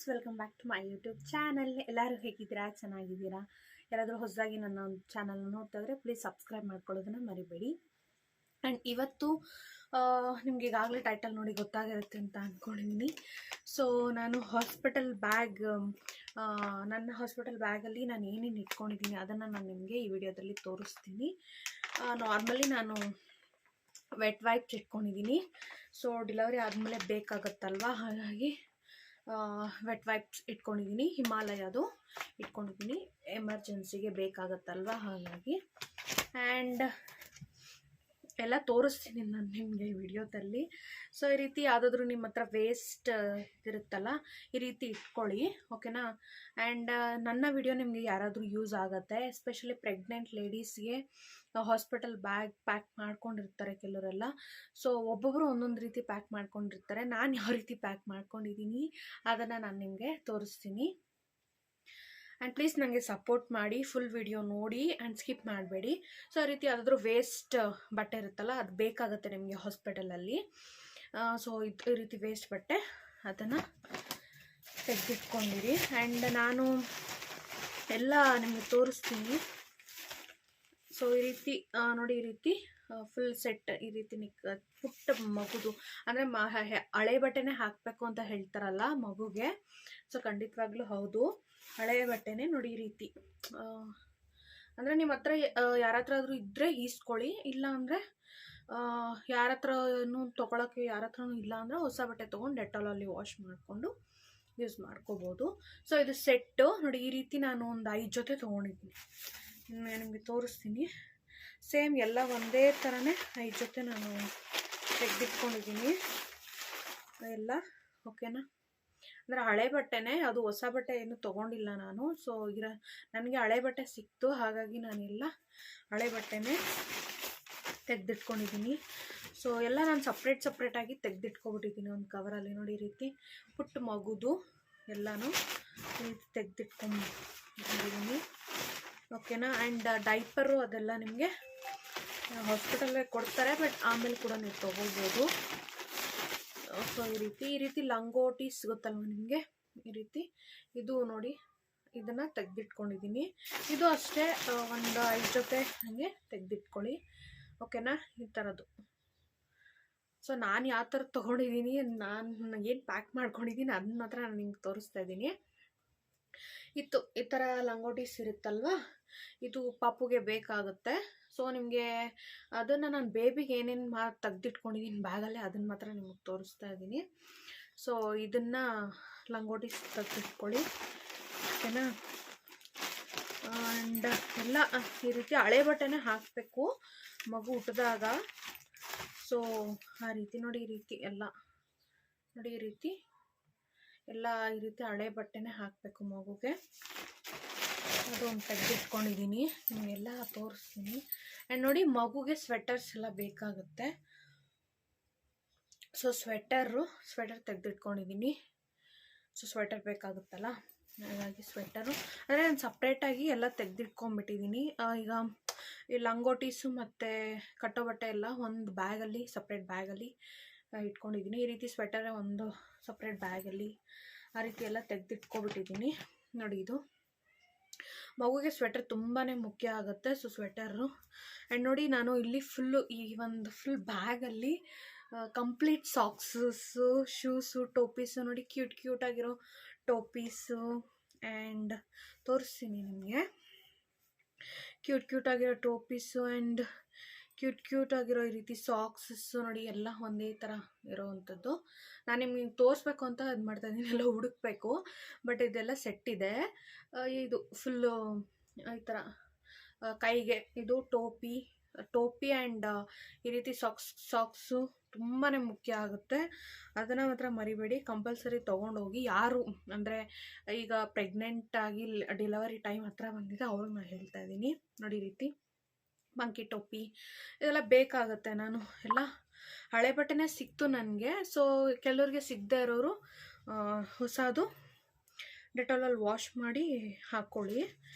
Welcome back to my YouTube channel. ಎಲ್ಲರೂ ಹೇಗಿದ್ದೀರಾ? ಚೆನ್ನಾಗಿದ್ದೀರಾ? ಯಾರಾದರೂ ಹೊಸದಾಗಿ ನನ್ನ ಚಾನಲ್ ನೋಡ್ತಾ ಇದ್ರೆ ಪ್ಲೀಸ್ ಸಬ್ಸ್ಕ್ರೈಬ್ ಮಾಡ್ಕೊಳ್ಳೋದನ್ನು ಮರಿಬೇಡಿ. ಆ್ಯಂಡ್ ಇವತ್ತು ನಿಮ್ಗೆ ಈಗಾಗಲೇ ಟೈಟಲ್ ನೋಡಿ ಗೊತ್ತಾಗಿರುತ್ತೆ ಅಂತ ಅಂದ್ಕೊಂಡಿದ್ದೀನಿ. ಸೊ ನಾನು ಹಾಸ್ಪಿಟಲ್ ಬ್ಯಾಗ್, ನನ್ನ ಹಾಸ್ಪಿಟಲ್ ಬ್ಯಾಗಲ್ಲಿ ನಾನು ಏನೇನು ಇಟ್ಕೊಂಡಿದ್ದೀನಿ ಅದನ್ನು ನಾನು ನಿಮಗೆ ಈ ವಿಡಿಯೋದಲ್ಲಿ ತೋರಿಸ್ತೀನಿ. ನಾರ್ಮಲಿ ನಾನು ವೆಟ್ ವೈಪ್ಸ್ ಇಟ್ಕೊಂಡಿದ್ದೀನಿ. ಸೊ ಡೆಲಿವರಿ ಆದಮೇಲೆ ಬೇಕಾಗತ್ತಲ್ವ, ಹಾಗಾಗಿ ವೆಟ್ ವೈಪ್ಸ್ ಇಟ್ಕೊಂಡಿದ್ದೀನಿ. ಹಿಮಾಲಯದು ಇಟ್ಕೊಂಡಿದ್ದೀನಿ, ಎಮರ್ಜೆನ್ಸಿಗೆ ಬೇಕಾಗತ್ತಲ್ವ ಹಾಗಾಗಿ. ಆ್ಯಂಡ್ ಎಲ್ಲ ತೋರಿಸ್ತೀನಿ ನಾನು ನಿಮಗೆ ವಿಡಿಯೋದಲ್ಲಿ. ಸೊ ಈ ರೀತಿ ಯಾವುದಾದ್ರೂ ನಿಮ್ಮ ಹತ್ರ ವೇಸ್ಟ್ ಇರುತ್ತಲ್ಲ, ಈ ರೀತಿ ಇಟ್ಕೊಳ್ಳಿ, ಓಕೆನಾ. ಆ್ಯಂಡ್ ನನ್ನ ವಿಡಿಯೋ ನಿಮಗೆ ಯಾರಾದರೂ ಯೂಸ್ ಆಗುತ್ತೆ, ಎಸ್ಪೆಷಲಿ ಪ್ರೆಗ್ನೆಂಟ್ ಲೇಡೀಸ್ಗೆ ಹಾಸ್ಪಿಟಲ್ ಬ್ಯಾಗ್ ಪ್ಯಾಕ್ ಮಾಡ್ಕೊಂಡಿರ್ತಾರೆ ಕೆಲವರೆಲ್ಲ. ಸೊ ಒಬ್ಬೊಬ್ಬರು ಒಂದೊಂದು ರೀತಿ ಪ್ಯಾಕ್ ಮಾಡ್ಕೊಂಡಿರ್ತಾರೆ. ನಾನು ಯಾವ ರೀತಿ ಪ್ಯಾಕ್ ಮಾಡ್ಕೊಂಡಿದ್ದೀನಿ ಅದನ್ನು ನಾನು ನಿಮಗೆ ತೋರಿಸ್ತೀನಿ. ಆ್ಯಂಡ್ ಪ್ಲೀಸ್ ನನಗೆ ಸಪೋರ್ಟ್ ಮಾಡಿ, ಫುಲ್ ವಿಡಿಯೋ ನೋಡಿ ಆ್ಯಂಡ್ ಸ್ಕಿಪ್ ಮಾಡಬೇಡಿ. ಸೊ ಆ ರೀತಿ ಯಾವುದಾದ್ರೂ ವೇಸ್ಟ್ ಬಟ್ಟೆ ಇರುತ್ತಲ್ಲ, ಅದು ಬೇಕಾಗುತ್ತೆ ನಿಮಗೆ ಹಾಸ್ಪಿಟಲಲ್ಲಿ. ಸೊ ಈ ರೀತಿ ವೇಸ್ಟ್ ಬಟ್ಟೆ ಅದನ್ನು ತೆಗೆದಿಟ್ಕೊಂಡಿರಿ. ಆ್ಯಂಡ್ ನಾನು ಎಲ್ಲ ನಿಮಗೆ ತೋರಿಸ್ತೀನಿ. ಸೊ ಈ ರೀತಿ ನೋಡಿ, ಈ ರೀತಿ ಫುಲ್ ಸೆಟ್ ಈ ರೀತಿ ಪುಟ್ಟ ಮಗುದು ಅಂದರೆ ಹಳೆ ಬಟ್ಟೆನೇ ಹಾಕಬೇಕು ಅಂತ ಹೇಳ್ತಾರಲ್ಲ ಮಗುಗೆ. ಸೊ ಖಂಡಿತವಾಗ್ಲೂ ಹೌದು, ಹಳೆಯ ಬಟ್ಟೆನೇ ನೋಡಿ ಈ ರೀತಿ. ಅಂದರೆ ನಿಮ್ಮ ಹತ್ರ ಯಾರ ಹತ್ರ ಆದರೂ ಇದ್ದರೆ ಈಸ್ಕೊಳ್ಳಿ, ಇಲ್ಲ ಅಂದರೆ ಯಾರ ಹತ್ರನೂ ತೊಗೊಳಕ್ಕೆ ಯಾರ ಹತ್ರನೂ ಇಲ್ಲ ಅಂದರೆ ಹೊಸ ಬಟ್ಟೆ ತೊಗೊಂಡು ಡೆಟಾಲಲ್ಲಿ ವಾಶ್ ಮಾಡಿಕೊಂಡು ಯೂಸ್ ಮಾಡ್ಕೋಬೋದು. ಸೊ ಇದು ಸೆಟ್ಟು ನೋಡಿ, ಈ ರೀತಿ ನಾನು ಒಂದು 5 ಜೊತೆ ತೊಗೊಂಡಿದ್ದೀನಿ. ನಿಮಗೆ ತೋರಿಸ್ತೀನಿ. ಸೇಮ್ ಎಲ್ಲ ಒಂದೇ ಥರನೇ 5 ಜೊತೆ ನಾನು ತೆಗೆದಿಟ್ಕೊಂಡಿದ್ದೀನಿ ಎಲ್ಲ, ಓಕೆನಾ. ಅಂದರೆ ಹಳೆ ಬಟ್ಟೆನೇ, ಅದು ಹೊಸ ಬಟ್ಟೆ ಏನು ತೊಗೊಂಡಿಲ್ಲ ನಾನು. ಸೊ ನನಗೆ ಹಳೆ ಬಟ್ಟೆ ಸಿಕ್ತು, ಹಾಗಾಗಿ ನಾನೆಲ್ಲ ಹಳೆ ಬಟ್ಟೆನೇ ತೆಗೆದಿಟ್ಕೊಂಡಿದ್ದೀನಿ. ಸೊ ಎಲ್ಲ ನಾನು ಸಪ್ರೇಟಾಗಿ ತೆಗೆದಿಟ್ಕೊಬಿಟ್ಟಿದ್ದೀನಿ ಒಂದು ಕವರಲ್ಲಿ. ನೋಡಿ ಈ ರೀತಿ ಪುಟ್ಟ ಮಗುದು ಎಲ್ಲನೂ ಈ ರೀತಿ ತೆಗೆದಿಟ್ಕೊಂಡಿದ್ದೀನಿ, ಓಕೆನಾ. ಆ್ಯಂಡ್ ಡೈಪರು ಅದೆಲ್ಲ ನಿಮಗೆ ಹಾಸ್ಪಿಟಲ್ಗೆ ಕೊಡ್ತಾರೆ, ಬಟ್ ಆಮೇಲೆ ಕೂಡ ನೀವು ತೊಗೋಬೋದು. ಸೊ ಈ ರೀತಿ ಲಂಗೋಟೀಸ್ ಗೊತ್ತಲ್ವ ನಿಮಗೆ, ಈ ರೀತಿ ಇದು ನೋಡಿ, ಇದನ್ನು ತೆಗೆದಿಟ್ಕೊಂಡಿದ್ದೀನಿ. ಇದು ಅಷ್ಟೇ ಒಂದು 5 ಜೊತೆ ಹಾಗೆ ತೆಗೆದಿಟ್ಕೊಳ್ಳಿ, ಓಕೆನಾ, ಈ ಥರದ್ದು. ಸೊ ನಾನು ಯಾವ ಥರ ತೊಗೊಂಡಿದ್ದೀನಿ, ನಾನು ಏನು ಪ್ಯಾಕ್ ಮಾಡ್ಕೊಂಡಿದ್ದೀನಿ ಅದನ್ನ ಮಾತ್ರ ನಾನು ನಿಮ್ಗೆ ತೋರಿಸ್ತಾ ಇದ್ದೀನಿ. ಈ ಥರ ಲಂಗೋಟೀಸ್ ಇರುತ್ತಲ್ವ, ಇದು ಪಾಪುಗೆ ಬೇಕಾಗುತ್ತೆ. ಸೊ ನಿಮಗೆ ಅದನ್ನು ನಾನು ಬೇಬಿಗೆ ಏನೇನು ತೆಗೆದಿಟ್ಕೊಂಡಿದ್ದೀನಿ ಬ್ಯಾಗಲ್ಲೇ ಅದನ್ನು ಮಾತ್ರ ನಿಮಗೆ ತೋರಿಸ್ತಾ ಇದ್ದೀನಿ. ಸೊ ಇದನ್ನು ಲಂಗೋಟೀಸ್ ತೆಗೆದಿಟ್ಕೊಳ್ಳಿ, ಓಕೆನಾ. ಆ್ಯಂಡ್ ಎಲ್ಲ ಈ ರೀತಿ ಹಳೆ ಬಟ್ಟೆನೇ ಹಾಕಬೇಕು ಮಗು ಹುಟ್ಟಿದಾಗ. ಸೊ ಆ ರೀತಿ ನೋಡಿ, ಈ ರೀತಿ ಎಲ್ಲ ನೋಡಿ, ಈ ರೀತಿ ಎಲ್ಲ ಈ ರೀತಿ ಹಳೆ ಬಟ್ಟೆನೇ ಹಾಕಬೇಕು ಮಗುಗೆ. ಅದೊಂದು ತೆಗೆದಿಟ್ಕೊಂಡಿದ್ದೀನಿ, ನಿಮಗೆಲ್ಲ ತೋರಿಸ್ತೀನಿ. ಆ್ಯಂಡ್ ನೋಡಿ, ಮಗುಗೆ ಸ್ವೆಟರ್ಸ್ ಎಲ್ಲ ಬೇಕಾಗುತ್ತೆ. ಸೊ ಸ್ವೆಟರ್ ತೆಗೆದಿಟ್ಕೊಂಡಿದ್ದೀನಿ. ಸೊ ಸ್ವೆಟರ್ ಬೇಕಾಗುತ್ತಲ್ಲ, ಹಾಗಾಗಿ ಸ್ವೆಟರು ಅಂದರೆ ನಾನು ಸಪ್ರೇಟಾಗಿ ಎಲ್ಲ ತೆಗೆದಿಟ್ಕೊಂಡ್ಬಿಟ್ಟಿದ್ದೀನಿ. ಈಗ ಈ ಲಂಗೋಟೀಸು ಮತ್ತು ಕಟ್ಟೋ ಬಟ್ಟೆ ಎಲ್ಲ ಒಂದು ಬ್ಯಾಗಲ್ಲಿ, ಸಪ್ರೇಟ್ ಬ್ಯಾಗಲ್ಲಿ ಇಟ್ಕೊಂಡಿದ್ದೀನಿ. ಈ ರೀತಿ ಸ್ವೆಟರೇ ಒಂದು ಸಪ್ರೇಟ್ ಬ್ಯಾಗಲ್ಲಿ ಆ ರೀತಿ ಎಲ್ಲ ತೆಗೆದಿಟ್ಕೊಬಿಟ್ಟಿದ್ದೀನಿ. ನೋಡಿ, ಇದು ಮಗುಗೆ ಸ್ವೆಟರ್ ತುಂಬಾ ಮುಖ್ಯ ಆಗುತ್ತೆ. So sweater. ಆ್ಯಂಡ್ ನೋಡಿ, ನಾನು ಇಲ್ಲಿ ಫುಲ್ಲು ಈ ಒಂದು ಫುಲ್ ಬ್ಯಾಗಲ್ಲಿ ಕಂಪ್ಲೀಟ್ ಸಾಕ್ಸಸ್ಸು, ಶೂಸು, ಟೋಪೀಸು ನೋಡಿ, ಕ್ಯೂಟಾಗಿರೋ ಟೋಪೀಸು. ಆ್ಯಂಡ್ ತೋರಿಸ್ತೀನಿ ನಿಮಗೆ, ಕ್ಯೂಟಾಗಿರೋ ಟೋಪೀಸು ಆ್ಯಂಡ್ ಕ್ಯೂಟಾಗಿರೋ ಈ ರೀತಿ ಸಾಕ್ಸಸ್ಸು ನೋಡಿ, ಎಲ್ಲ ಒಂದೇ ಥರ ಇರೋವಂಥದ್ದು. ನಾನು ನಿಮಗೆ ತೋರಿಸ್ಬೇಕು ಅಂತ ಇದು ಮಾಡ್ತಾಯಿದ್ದೀನಿ, ಎಲ್ಲ ಹುಡುಕಬೇಕು. ಬಟ್ ಇದೆಲ್ಲ ಸೆಟ್ ಇದೆ. ಇದು ಫುಲ್ಲು ಈ ಥರ ಕೈಗೆ ಇದು ಟೋಪಿ ಆ್ಯಂಡ್ ಈ ರೀತಿ ಸಾಕ್ಸು ತುಂಬಾ ಮುಖ್ಯ ಆಗುತ್ತೆ. ಅದನ್ನು ಮಾತ್ರ ಮರಿಬೇಡಿ, ಕಂಪಲ್ಸರಿ ತೊಗೊಂಡೋಗಿ. ಯಾರು ಅಂದರೆ ಈಗ ಪ್ರೆಗ್ನೆಂಟಾಗಿ ಡೆಲಿವರಿ ಟೈಮ್ ಹತ್ರ ಬಂದಿದೆ ಅವ್ರಿಗೆ ನಾನು ಹೇಳ್ತಾ ಇದ್ದೀನಿ. ನೋಡಿ, ಈ ರೀತಿ ಮಂಕಿ ಟೋಪಿ ಇದೆಲ್ಲ ಬೇಕಾಗುತ್ತೆ. ನಾನು ಎಲ್ಲ ಹಳೆ ಬಟ್ಟೆನೇ ಸಿಕ್ತು ನನಗೆ. ಸೊ ಕೆಲವ್ರಿಗೆ ಸಿಗದೇ ಇರೋರು ಹೊಸದು ಡೆಟಾಲಲ್ಲಿ ವಾಶ್ ಮಾಡಿ ಹಾಕ್ಕೊಳ್ಳಿ.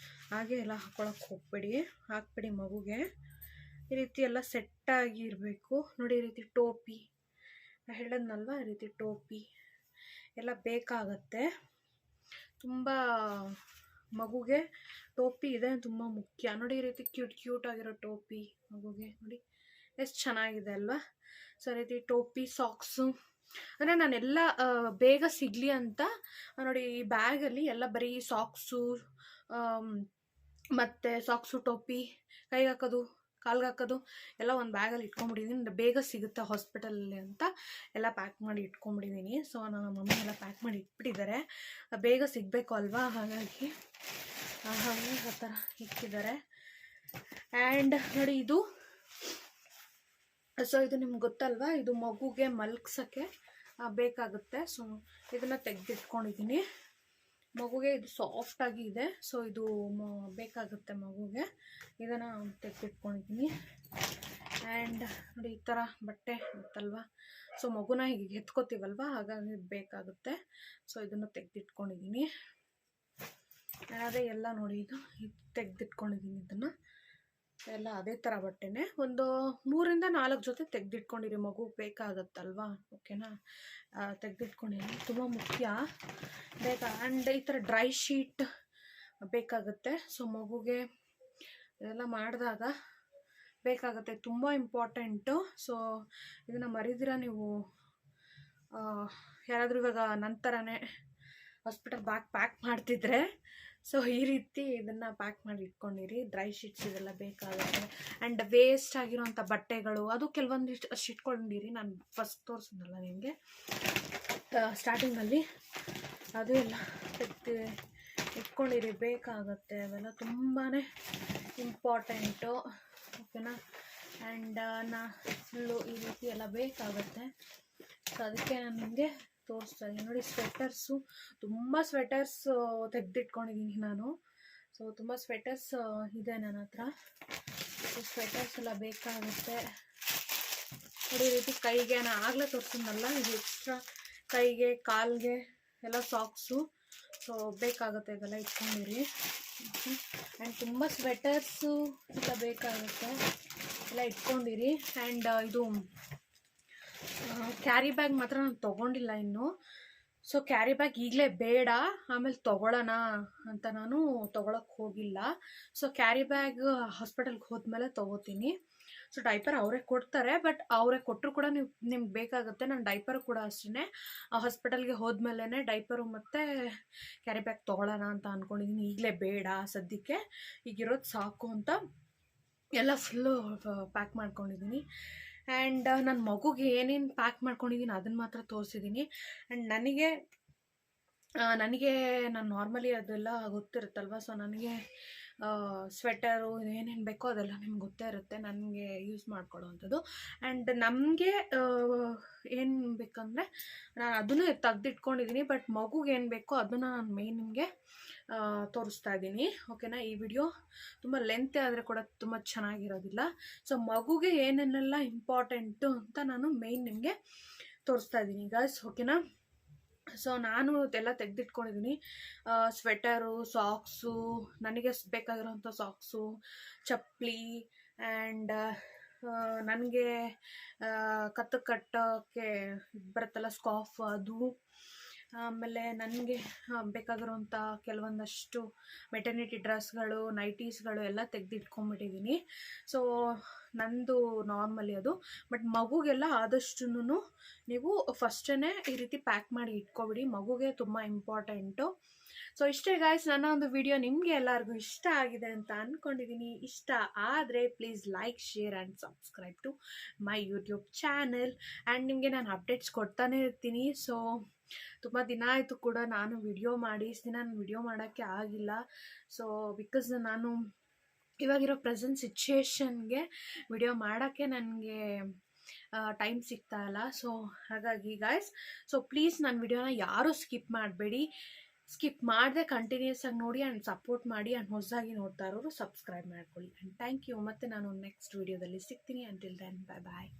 ಹಾಗೆ ಎಲ್ಲ ಹಾಕ್ಕೊಳಕ್ಕೆ ಹಾಕ್ಬಿಡಿ ಮಗುಗೆ. ಈ ರೀತಿ ಎಲ್ಲ ಸೆಟ್ಟಾಗಿ ಇರಬೇಕು. ನೋಡಿ, ಈ ರೀತಿ ಟೋಪಿ ಹೇಳಿದ್ನಲ್ವ, ಈ ರೀತಿ ಟೋಪಿ ಎಲ್ಲ ಬೇಕಾಗತ್ತೆ. ತುಂಬ ಮಗುಗೆ ಟೋಪಿ ಇದೆ ತುಂಬ ಮುಖ್ಯ. ನೋಡಿ ಈ ರೀತಿ ಕ್ಯೂಟ್ ಆಗಿರೋ ಟೋಪಿ ಮಗುಗೆ ನೋಡಿ ಎಷ್ಟು ಚೆನ್ನಾಗಿದೆ ಅಲ್ವಾ. ಸೊ ಈ ರೀತಿ ಟೋಪಿ ಸಾಕ್ಸು ಅಂದರೆ ನಾನೆಲ್ಲ ಬೇಗ ಸಿಗಲಿ ಅಂತ ನೋಡಿ ಈ ಬ್ಯಾಗಲ್ಲಿ ಎಲ್ಲ ಬರೀ ಸಾಕ್ಸು ಮತ್ತು ಸಾಕ್ಸು ಟೋಪಿ ಕೈಗೆ ಹಾಕೋದು ಕಾಲ್ಗೆ ಹಾಕೋದು ಎಲ್ಲ ಒಂದು ಬ್ಯಾಗಲ್ಲಿ ಇಟ್ಕೊಂಡ್ಬಿಟ್ಟಿದ್ದೀನಿ. ಬೇಗ ಸಿಗುತ್ತೆ ಹಾಸ್ಪಿಟಲಲ್ಲಿ ಅಂತ ಎಲ್ಲ ಪ್ಯಾಕ್ ಮಾಡಿ ಇಟ್ಕೊಂಡ್ಬಿಟ್ಟಿದ್ದೀನಿ. ಸೊ ನನ್ನ ಮಮ್ಮಿ ಎಲ್ಲ ಪ್ಯಾಕ್ ಮಾಡಿ ಇಟ್ಬಿಟ್ಟಿದ್ದಾರೆ, ಬೇಗ ಸಿಗಬೇಕು ಅಲ್ವಾ, ಹಾಗಾಗಿ ಆ ಥರ ಇಟ್ಟಿದ್ದಾರೆ. ಆ್ಯಂಡ್ ನೋಡಿ ಇದು, ಸೊ ಇದು ನಿಮ್ಗೆ ಗೊತ್ತಲ್ವಾ, ಇದು ಮಗುಗೆ ಮಲಗ್ಸೋಕ್ಕೆ ಬೇಕಾಗುತ್ತೆ. ಸೊ ಇದನ್ನು ತೆಗೆದಿಟ್ಕೊಂಡಿದ್ದೀನಿ. ಮಗುಗೆ ಇದು ಸಾಫ್ಟಾಗಿ ಇದೆ, ಸೊ ಇದು ಬೇಕಾಗುತ್ತೆ ಮಗುಗೆ. ಇದನ್ನು ತೆಗೆದಿಟ್ಕೊಂಡಿದ್ದೀನಿ. ಆ್ಯಂಡ್ ನೋಡಿ ಈ ಥರ ಬಟ್ಟೆ ಗೊತ್ತಲ್ವಾ, ಸೊ ಮಗುನ ಹೀಗೆ ಎತ್ಕೋತೀವಲ್ವ, ಹಾಗಾಗಿ ಇದು ಬೇಕಾಗುತ್ತೆ. ಸೊ ಇದನ್ನು ತೆಗೆದಿಟ್ಕೊಂಡಿದ್ದೀನಿ. ಅದೇ ಎಲ್ಲ ನೋಡಿ ಇದು ತೆಗೆದಿಟ್ಕೊಂಡಿದ್ದೀನಿ. ಇದನ್ನು ಎಲ್ಲ ಅದೇ ಥರ ಬಟ್ಟೆನೇ ಒಂದು 3ರಿಂದ 4 ಜೊತೆ ತೆಗೆದಿಟ್ಕೊಂಡಿರಿ, ಮಗು ಬೇಕಾಗತ್ತಲ್ವಾ, ಓಕೆನಾ. ತೆಗೆದಿಟ್ಕೊಂಡಿದ್ದೀನಿ, ತುಂಬ ಮುಖ್ಯ ಬೇಕಾ. ಆ್ಯಂಡ್ ಈ ಥರ ಡ್ರೈ ಶೀಟ್ ಬೇಕಾಗುತ್ತೆ. ಸೊ ಮಗುಗೆ ಇದೆಲ್ಲ ಮಾಡಿದಾಗ ಬೇಕಾಗುತ್ತೆ, ತುಂಬ ಇಂಪಾರ್ಟೆಂಟು. ಸೊ ಇದನ್ನು ಮರಿದಿರ ನೀವು ಯಾರಾದರೂ ಇವಾಗ ನಂತರನೇ ಹಾಸ್ಪಿಟಲ್ ಪ್ಯಾಕ್ ಮಾಡ್ತಿದ್ರೆ, ಸೊ ಈ ರೀತಿ ಇದನ್ನು ಪ್ಯಾಕ್ ಮಾಡಿ ಇಟ್ಕೊಂಡಿರಿ. ಡ್ರೈ ಶೀಟ್ಸ್ ಇದೆಲ್ಲ ಬೇಕಾಗುತ್ತೆ. ಆ್ಯಂಡ್ ವೇಸ್ಟ್ ಆಗಿರೋಂಥ ಬಟ್ಟೆಗಳು ಅದು ಕೆಲವೊಂದಿಷ್ಟು ಅಷ್ಟು ಇಟ್ಕೊಂಡಿರಿ. ನಾನು ಫಸ್ಟ್ ತೋರಿಸಿದ್ನಲ್ಲ ನಿಮಗೆ ಸ್ಟಾರ್ಟಿಂಗಲ್ಲಿ, ಅದು ಎಲ್ಲ ಇಟ್ಕೊಂಡಿರಿ, ಬೇಕಾಗುತ್ತೆ. ಅವೆಲ್ಲ ತುಂಬಾ ಇಂಪಾರ್ಟೆಂಟು, ಓಕೆನಾ. ಆ್ಯಂಡ್ ಫುಲ್ಲು ಈ ರೀತಿ ಎಲ್ಲ ಬೇಕಾಗುತ್ತೆ. ಸೊ ಅದಕ್ಕೆ ನಾನು ನಿಮಗೆ ತೋರಿಸ್ತಾ ಇದ್ದೀನಿ. ನೋಡಿ ಸ್ವೆಟರ್ಸು, ತುಂಬ ಸ್ವೆಟರ್ಸು ತೆಗೆದಿಟ್ಕೊಂಡಿದ್ದೀನಿ ನಾನು. ಸೊ ತುಂಬ ಸ್ವೆಟರ್ಸ್ ಇದೆ ನನ್ನ ಹತ್ರ. ಸೊ ಸ್ವೆಟರ್ಸ್ ಎಲ್ಲ ಬೇಕಾಗುತ್ತೆ. ನೋಡಿ ಈ ರೀತಿ ಕೈಗೆ ನಾನು ಆಗಲೇ ತೋರಿಸಿದ್ನಲ್ಲ, ಇದು ಎಕ್ಸ್ಟ್ರಾ ಕೈಗೆ ಕಾಲಿಗೆ ಎಲ್ಲ ಸಾಕ್ಸು. ಸೊ ಬೇಕಾಗುತ್ತೆ, ಇದೆಲ್ಲ ಇಟ್ಕೊಂಡಿರಿ. ಆ್ಯಂಡ್ ತುಂಬ ಸ್ವೆಟರ್ಸು ಎಲ್ಲ ಬೇಕಾಗುತ್ತೆ, ಎಲ್ಲ ಇಟ್ಕೊಂಡಿರಿ. ಆ್ಯಂಡ್ ಇದು ಕ್ಯಾರಿ ಬ್ಯಾಗ್ ಮಾತ್ರ ನಾನು ತೊಗೊಂಡಿಲ್ಲ ಇನ್ನು. ಸೊ ಕ್ಯಾರಿ ಬ್ಯಾಗ್ ಈಗಲೇ ಬೇಡ, ಆಮೇಲೆ ತೊಗೊಳ್ಳೋಣ ಅಂತ ನಾನು ತೊಗೊಳಕ್ಕೆ ಹೋಗಿಲ್ಲ. ಸೊ ಕ್ಯಾರಿ ಬ್ಯಾಗ್ ಹಾಸ್ಪಿಟಲ್ಗೆ ಹೋದ್ಮೇಲೆ ತೊಗೋತೀನಿ. ಸೊ ಡೈಪರ್ ಅವರೇ ಕೊಡ್ತಾರೆ, ಬಟ್ ಅವರೇ ಕೊಟ್ಟರು ಕೂಡ ನಿಮ್ಗೆ ಬೇಕಾಗುತ್ತೆ. ನಾನು ಡೈಪರ್ ಕೂಡ ಅಷ್ಟೇ ಹಾಸ್ಪಿಟಲ್ಗೆ ಹೋದ್ಮೇಲೆ ಡೈಪರು ಮತ್ತು ಕ್ಯಾರಿ ಬ್ಯಾಗ್ ತೊಗೊಳ್ಳೋಣ ಅಂತ ಅಂದ್ಕೊಂಡಿದ್ದೀನಿ. ಈಗಲೇ ಬೇಡ ಸದ್ಯಕ್ಕೆ, ಈಗಿರೋದು ಸಾಕು ಅಂತ ಎಲ್ಲ ಫುಲ್ಲು ಪ್ಯಾಕ್ ಮಾಡ್ಕೊಂಡಿದ್ದೀನಿ. ಆ್ಯಂಡ್ ನನ್ನ ಮಗುಗೆ ಏನೇನು ಪ್ಯಾಕ್ ಮಾಡ್ಕೊಂಡಿದ್ದೀನಿ ಅದನ್ನು ಮಾತ್ರ ತೋರಿಸಿದ್ದೀನಿ. ಆ್ಯಂಡ್ ನನಗೆ ನಾನು ನಾರ್ಮಲಿ ಅದೆಲ್ಲ ಗೊತ್ತಿರುತ್ತಲ್ವ, ಸೊ ನನಗೆ ಸ್ವೆಟರು ಏನೇನು ಬೇಕೋ ಅದೆಲ್ಲ ನಿಮ್ಗೆ ಗೊತ್ತೇ ಇರುತ್ತೆ, ನನಗೆ ಯೂಸ್ ಮಾಡ್ಕೊಳ್ಳೋವಂಥದ್ದು. ಆ್ಯಂಡ್ ನಮಗೆ ಏನು ಬೇಕಂದರೆ ನಾನು ಅದನ್ನು ತೆಗೆದಿಟ್ಕೊಂಡಿದ್ದೀನಿ, ಬಟ್ ಮಗುಗೆ ಏನು ಬೇಕೋ ಅದನ್ನು ನಾನು ಮೇಯ್ನ್ ನಿಮಗೆ ತೋರಿಸ್ತಾ ಇದ್ದೀನಿ, ಓಕೆನಾ. ಈ ವಿಡಿಯೋ ತುಂಬ ಲೆಂತ್ ಆದರೆ ಕೂಡ ತುಂಬ ಚೆನ್ನಾಗಿರೋದಿಲ್ಲ. ಸೊ ಮಗುಗೆ ಏನೇನೆಲ್ಲ ಇಂಪಾರ್ಟೆಂಟು ಅಂತ ನಾನು ಮೇಯ್ನ್ ನಿಮಗೆ ತೋರಿಸ್ತಾ ಇದ್ದೀನಿ ಗಾಯ್ಸ್, ಓಕೆನಾ. ಸೊ ನಾನು ಎಲ್ಲ ತೆಗೆದಿಟ್ಕೊಂಡಿದ್ದೀನಿ. ಸ್ವೆಟರು, ಸಾಕ್ಸು, ನನಗೆ ಬೇಕಾಗಿರೋಂಥ ಸಾಕ್ಸು, ಚಪ್ಪಲಿ, ಆ್ಯಂಡ್ ನನಗೆ ಕಟ್ಟೋಕ್ಕೆ ಬರುತ್ತಲ್ಲ ಸ್ಕಾಫ್, ಅದು. ಆಮೇಲೆ ನನಗೆ ಬೇಕಾಗಿರೋಂಥ ಕೆಲವೊಂದಷ್ಟು ಮೆಟರ್ನಿಟಿ ಡ್ರೆಸ್ಗಳು, ನೈಟೀಸ್ಗಳು ಎಲ್ಲ ತೆಗೆದಿಟ್ಕೊಂಡ್ಬಿಟ್ಟಿದ್ದೀನಿ. ಸೊ ನಂದು ನಾರ್ಮಲಿ ಅದು, ಬಟ್ ಮಗುಗೆಲ್ಲ ಆದಷ್ಟು ನೀವು ಫಸ್ಟೇ ಈ ರೀತಿ ಪ್ಯಾಕ್ ಮಾಡಿ ಇಟ್ಕೊಬಿಡಿ, ಮಗುಗೆ ತುಂಬ ಇಂಪಾರ್ಟೆಂಟು. ಸೊ ಇಷ್ಟೇ ಗಾಯ್ಸ್, ನನ್ನ ಒಂದು ವಿಡಿಯೋ ನಿಮಗೆ ಎಲ್ಲರಿಗೂ ಇಷ್ಟ ಆಗಿದೆ ಅಂತ ಅಂದ್ಕೊಂಡಿದ್ದೀನಿ. ಇಷ್ಟ ಆದರೆ please like, share and subscribe to my YouTube channel. And ನಿಮಗೆ ನಾನು ಅಪ್ಡೇಟ್ಸ್ ಕೊಡ್ತಾನೆ ಇರ್ತೀನಿ. ಸೊ ತುಂಬ ದಿನ ಆಯಿತು ಕೂಡ ನಾನು ವಿಡಿಯೋ ಮಾಡಿ, ಇಷ್ಟು ದಿನ ನಾನು ವಿಡಿಯೋ ಮಾಡೋಕ್ಕೆ ಆಗಿಲ್ಲ. ಸೊ ಬಿಕಾಸ್ ನಾನು ಇವಾಗಿರೋ ಪ್ರೆಸೆಂಟ್ ಸಿಚುಯೇಷನ್ಗೆ ವಿಡಿಯೋ ಮಾಡೋಕ್ಕೆ ನನಗೆ ಟೈಮ್ ಸಿಗ್ತಾ ಇಲ್ಲ. ಸೊ ಹಾಗಾಗಿ ಗಾಯ್ಸ್, ಸೊ ಪ್ಲೀಸ್ ನನ್ನ ವಿಡಿಯೋನ ಯಾರೂ ಸ್ಕಿಪ್ ಮಾಡಬೇಡಿ. ಸ್ಕಿಪ್ ಮಾಡದೆ ಕಂಟಿನ್ಯೂಸ್ ಆಗಿ ನೋಡಿ ಆ್ಯಂಡ್ ಸಪೋರ್ಟ್ ಮಾಡಿ. ಆ್ಯಂಡ್ ಹೊಸದಾಗಿ ನೋಡ್ತಾ ಇರೋರು ಸಬ್ಸ್ಕ್ರೈಬ್ ಮಾಡ್ಕೊಳ್ಳಿ. And thank you. ಮತ್ತು ನಾನು ನೆಕ್ಸ್ಟ್ ವಿಡಿಯೋದಲ್ಲಿ ಸಿಗ್ತೀನಿ. ಅಂಟಿಲ್ ದೆನ್, ಬಾಯ್ ಬಾಯ್.